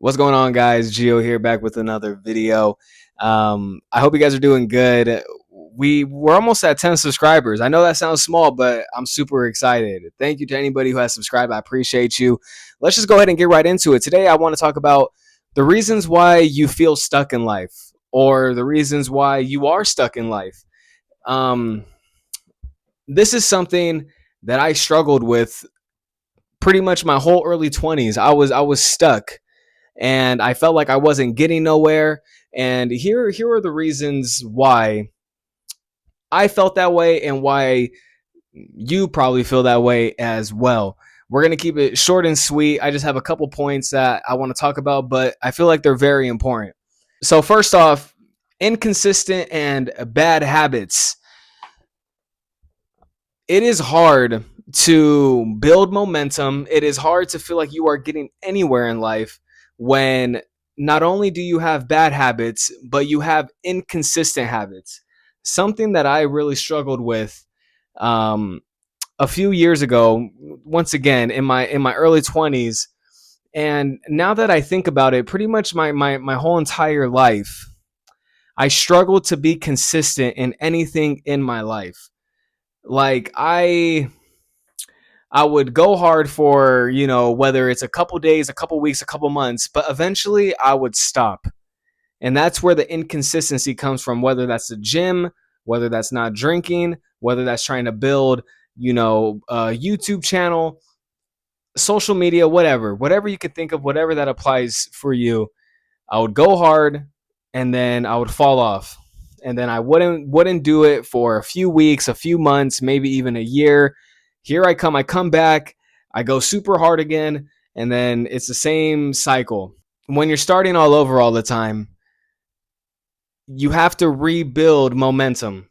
What's going on, guys? Gio here, back with another video. I hope you guys are doing good. We're almost at 10 subscribers. I know that sounds small, but I'm super excited. Thank you to anybody who has subscribed. I appreciate you. Let's just go ahead and get right into it. Today, I want to talk about the reasons why you feel stuck in life, or the reasons why you are stuck in life. Um, this is something that I struggled with pretty much my whole early 20s. I was stuck and I felt like I wasn't getting nowhere. And here are the reasons why I felt that way and why you probably feel that way as well. We're going to keep it short and sweet. I just have a couple points that I want to talk about, but I feel like they're very important. So first off, inconsistent and bad habits. It is hard to build momentum. It is hard to feel like you are getting anywhere in life when not only do you have bad habits, but you have inconsistent habits. Something that I really struggled with um, a few years ago, once again in my early 20s, and now that I think about it, pretty much my whole entire life, I struggled to be consistent in anything in my life. Like I would go hard for, whether it's a couple days, a couple weeks, a couple months, but eventually I would stop. And that's where the inconsistency comes from, whether that's the gym, whether that's not drinking, whether that's trying to build, a YouTube channel, social media, whatever you could think of, whatever that applies for you. I would go hard and then I would fall off. And then I wouldn't do it for a few weeks, a few months, maybe even a year. Here I come back, I go super hard again, and then it's the same cycle. When you're starting all over all the time, you have to rebuild momentum.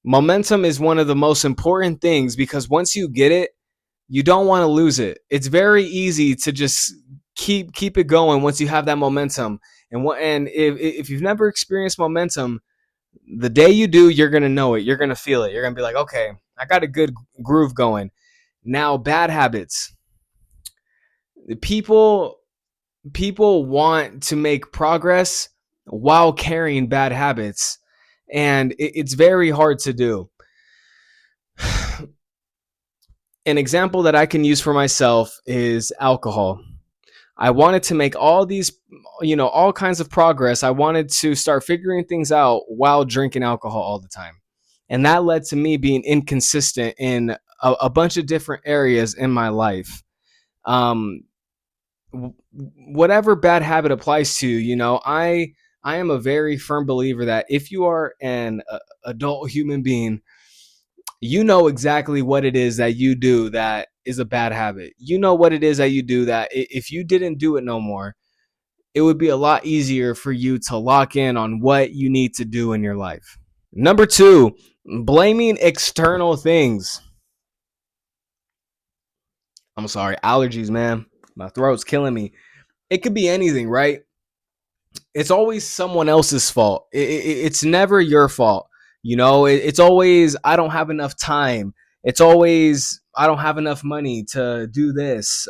Momentum is one of the most important things because once you get it, you don't want to lose it. It's very easy to just keep it going once you have that momentum. And if you've never experienced momentum, the day you do, you're gonna know it. You're gonna feel it. You're gonna be like, okay, I got a good groove going. Now, bad habits. People people want to make progress while carrying bad habits, and it's very hard to do. An example that I can use for myself is alcohol. I wanted to make all kinds of progress. I wanted to start figuring things out while drinking alcohol all the time. And that led to me being inconsistent in a bunch of different areas in my life. Um, Whatever bad habit applies to, I am a very firm believer that if you are an adult human being, you know exactly what it is that you do that is a bad habit. You know what it is that you do that if you didn't do it no more, it would be a lot easier for you to lock in on what you need to do in your life. Number two, blaming external things. I'm sorry, allergies, man. My throat's killing me. It could be anything, right? It's always someone else's fault. It's never your fault. It's always, I don't have enough time. It's always, I don't have enough money to do this.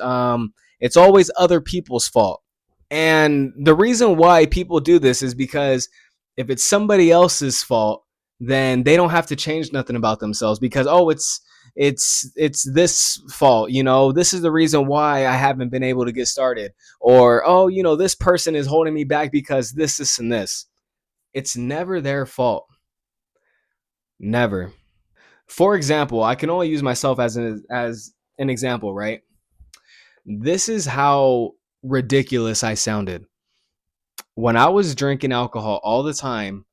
It's always other people's fault. And the reason why people do this is because if it's somebody else's fault, then they don't have to change nothing about themselves because, oh, it's this fault, this is the reason why I haven't been able to get started. Or, oh, this person is holding me back because this and this. It's never their fault. Never. For example, I can only use myself as an example, right? This is how ridiculous I sounded when I was drinking alcohol all the time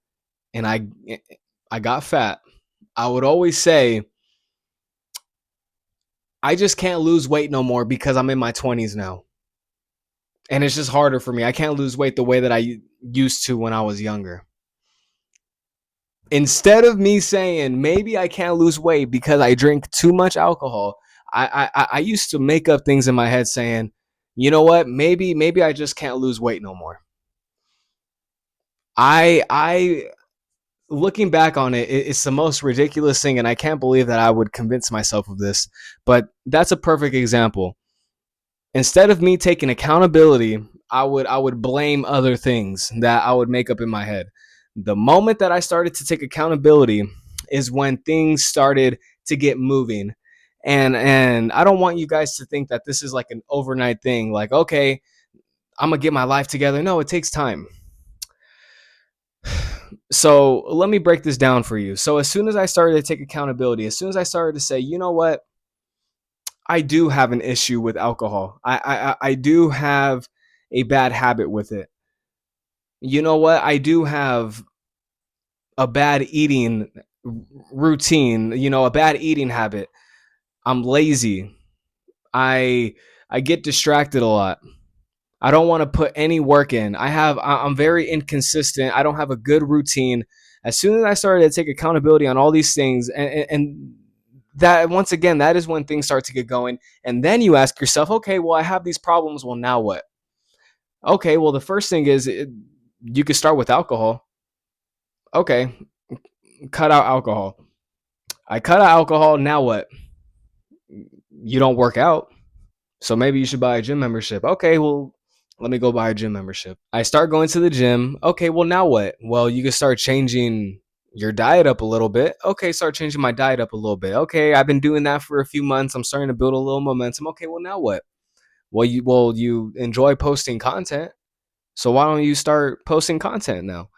and I got fat. I would always say, I just can't lose weight no more because I'm in my 20s now. And it's just harder for me. I can't lose weight the way that I used to when I was younger. Instead of me saying maybe I can't lose weight because I drink too much alcohol, I used to make up things in my head saying, you know what, maybe I just can't lose weight no more. I looking back on it, it's the most ridiculous thing, and I can't believe that I would convince myself of this. But that's a perfect example. Instead of me taking accountability, I would blame other things that I would make up in my head. The moment that I started to take accountability is when things started to get moving. And I don't want you guys to think that this is like an overnight thing, like, okay, I'm gonna get my life together. No, it takes time. So let me break this down for you. So as soon as I started to take accountability, as soon as I started to say, you know what, I do have an issue with alcohol. I do have a bad habit with it. You know what? I do have a bad eating routine, a bad eating habit. I'm lazy. I get distracted a lot. I don't want to put any work in. I'm very inconsistent. I don't have a good routine. As soon as I started to take accountability on all these things, and that, once again, that is when things start to get going. And then you ask yourself, okay, well, I have these problems. Well, now what? Okay, well, the first thing is you could start with alcohol. Okay, cut out alcohol. I cut out alcohol. Now what? You don't work out. So maybe you should buy a gym membership. Okay, well, let me go buy a gym membership. I start going to the gym. Okay, well, now what? Well, you can start changing your diet up a little bit. Okay, start changing my diet up a little bit. Okay, I've been doing that for a few months. I'm starting to build a little momentum. Okay, well, now what? Well, you enjoy posting content. So why don't you start posting content now?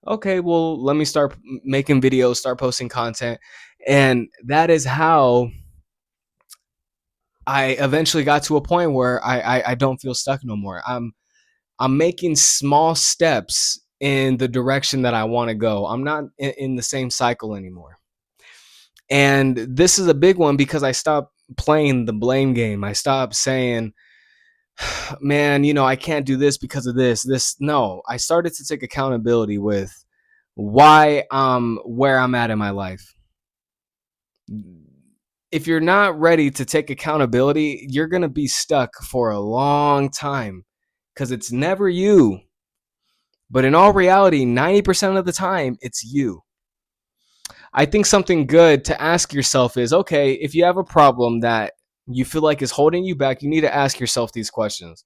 Okay, well, let me start making videos, start posting content. And that is how I eventually got to a point where I don't feel stuck no more. I'm making small steps in the direction that I want to go. I'm not in the same cycle anymore. And this is a big one because I stopped playing the blame game. I stopped saying, man, I can't do this because of this. No, I started to take accountability with why I'm where I'm at in my life. If you're not ready to take accountability, you're going to be stuck for a long time because it's never you. But in all reality, 90% of the time, it's you. I think something good to ask yourself is, okay, if you have a problem that you feel like is holding you back, you need to ask yourself these questions.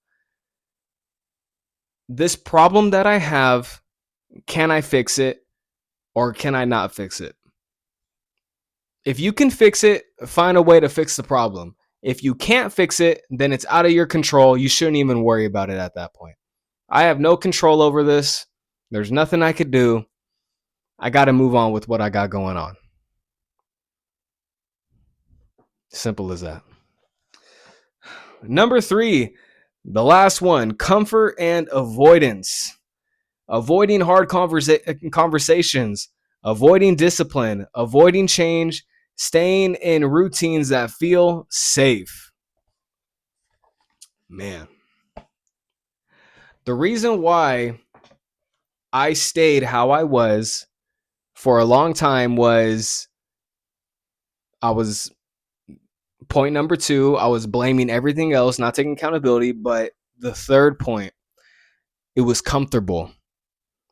This problem that I have, can I fix it or can I not fix it? If you can fix it, find a way to fix the problem. If you can't fix it, then it's out of your control. You shouldn't even worry about it at that point. I have no control over this. There's nothing I could do. I got to move on with what I got going on. Simple as that. Number 3, the last one, comfort and avoidance. Avoiding hard conversations, avoiding discipline, avoiding change, staying in routines that feel safe. Man, the reason why I stayed how I was for a long time was I was point number 2, I was blaming everything else, not taking accountability. But the third point, it was comfortable.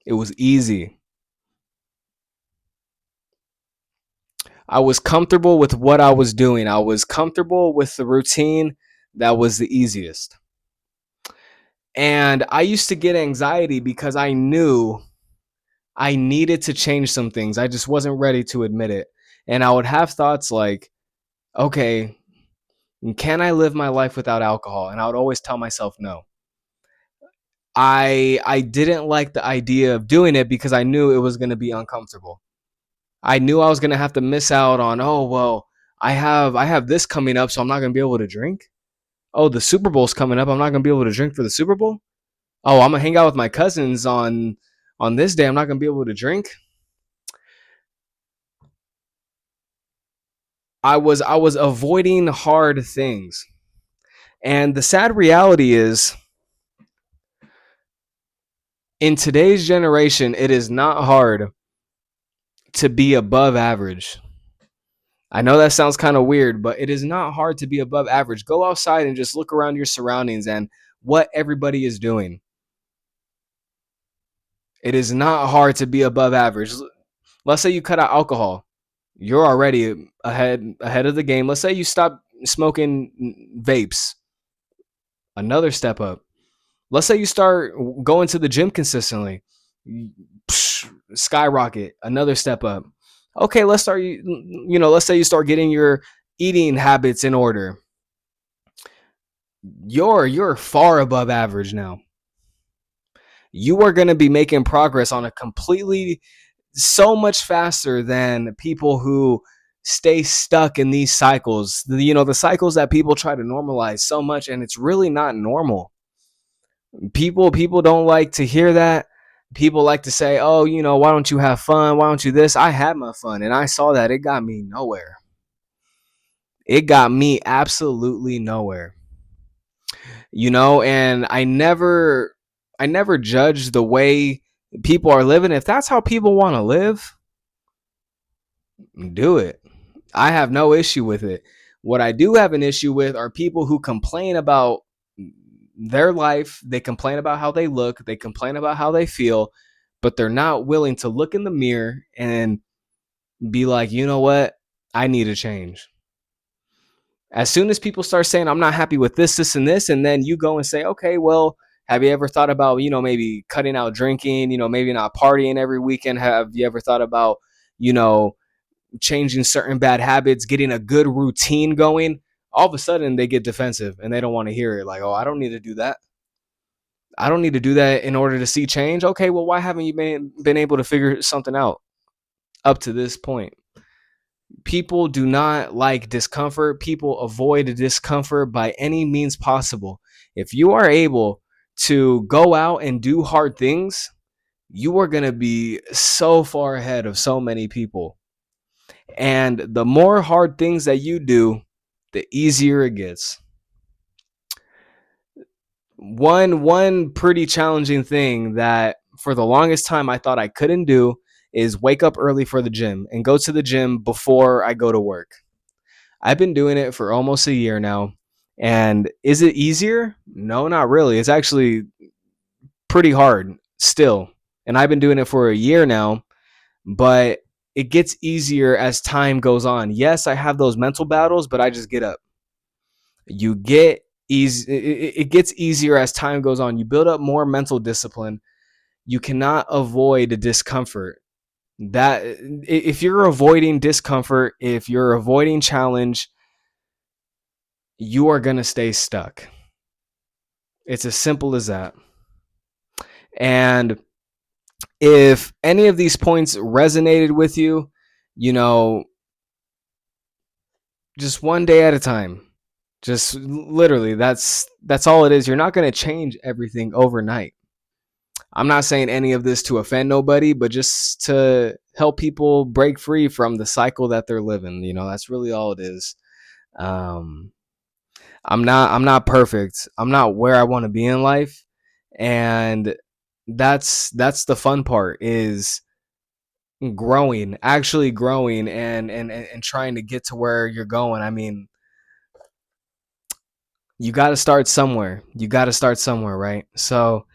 It was easy. I was comfortable with what I was doing. I was comfortable with the routine that was the easiest. And I used to get anxiety because I knew I needed to change some things. I just wasn't ready to admit it. And I would have thoughts like, okay, can I live my life without alcohol? And I would always tell myself no. I didn't like the idea of doing it because I knew it was going to be uncomfortable. I knew I was going to have to miss out on, oh, well, I have this coming up, so I'm not going to be able to drink. Oh, the Super Bowl's coming up. I'm not going to be able to drink for the Super Bowl. Oh, I'm going to hang out with my cousins on this day. I'm not going to be able to drink. I was avoiding hard things. And the sad reality is, in today's generation, it is not hard to be above average. I know that sounds kind of weird, but it is not hard to be above average. Go outside and just look around your surroundings and what everybody is doing. It is not hard to be above average. Let's say you cut out alcohol. You're already ahead of the game. Let's say you stop smoking vapes. Another step up. Let's say you start going to the gym consistently, skyrocket, another step up. Okay, let's start. Let's say you start getting your eating habits in order. You're far above average now. You are going to be making progress on a completely so much faster than people who stay stuck in these cycles. The cycles that people try to normalize so much, and it's really not normal. People don't like to hear that. People like to say, "Oh, why don't you have fun? Why don't you this?" I had my fun, and I saw that it got me nowhere. It got me absolutely nowhere. And I never judge the way people are living. If that's how people want to live, do it. I have no issue with it. What I do have an issue with are people who complain about their life. They complain about how they look, they complain about how they feel, but they're not willing to look in the mirror and be like, you know what? I need a change. As soon as people start saying, I'm not happy with this, and then you go and say, okay, well, have you ever thought about, maybe cutting out drinking, maybe not partying every weekend? Have you ever thought about, you know, changing certain bad habits, getting a good routine going? All of a sudden they get defensive and they don't want to hear it. Like, oh, I don't need to do that. I don't need to do that in order to see change. Okay, well, why haven't you been able to figure something out up to this point? People do not like discomfort. People avoid discomfort by any means possible. If you are able to go out and do hard things, you are going to be so far ahead of so many people. And the more hard things that you do, the easier it gets. One pretty challenging thing that for the longest time I thought I couldn't do is wake up early for the gym and go to the gym before I go to work. I've been doing it for almost a year now. And is it easier? No, not really. It's actually pretty hard still. And I've been doing it for a year now, but it gets easier as time goes on. Yes, I have those mental battles, but I just get up. You get easy. It gets easier as time goes on. You build up more mental discipline. You cannot avoid the discomfort. That if you're avoiding discomfort, if you're avoiding challenge, you are going to stay stuck. It's as simple as that. And if any of these points resonated with you, you know, just one day at a time. Just literally, that's all it is. You're not going to change everything overnight. I'm not saying any of this to offend nobody, but just to help people break free from the cycle that they're living. That's really all it is. Um, I'm not perfect. I'm not where I want to be in life, and that's the fun part is growing, actually growing, and trying to get to where you're going. I mean, you got to start somewhere. You got to start somewhere, right? So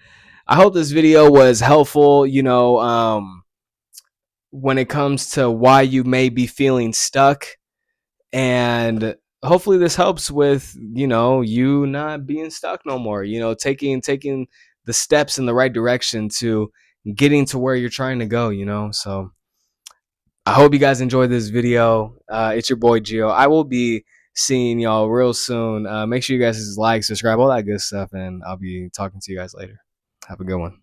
I hope this video was helpful. When it comes to why you may be feeling stuck, and hopefully this helps with you not being stuck no more, taking the steps in the right direction to getting to where you're trying to go. So I hope you guys enjoyed this video. It's your boy Gio. I will be seeing y'all real soon. Make sure you guys like, subscribe, all that good stuff, and I'll be talking to you guys later. Have a good one.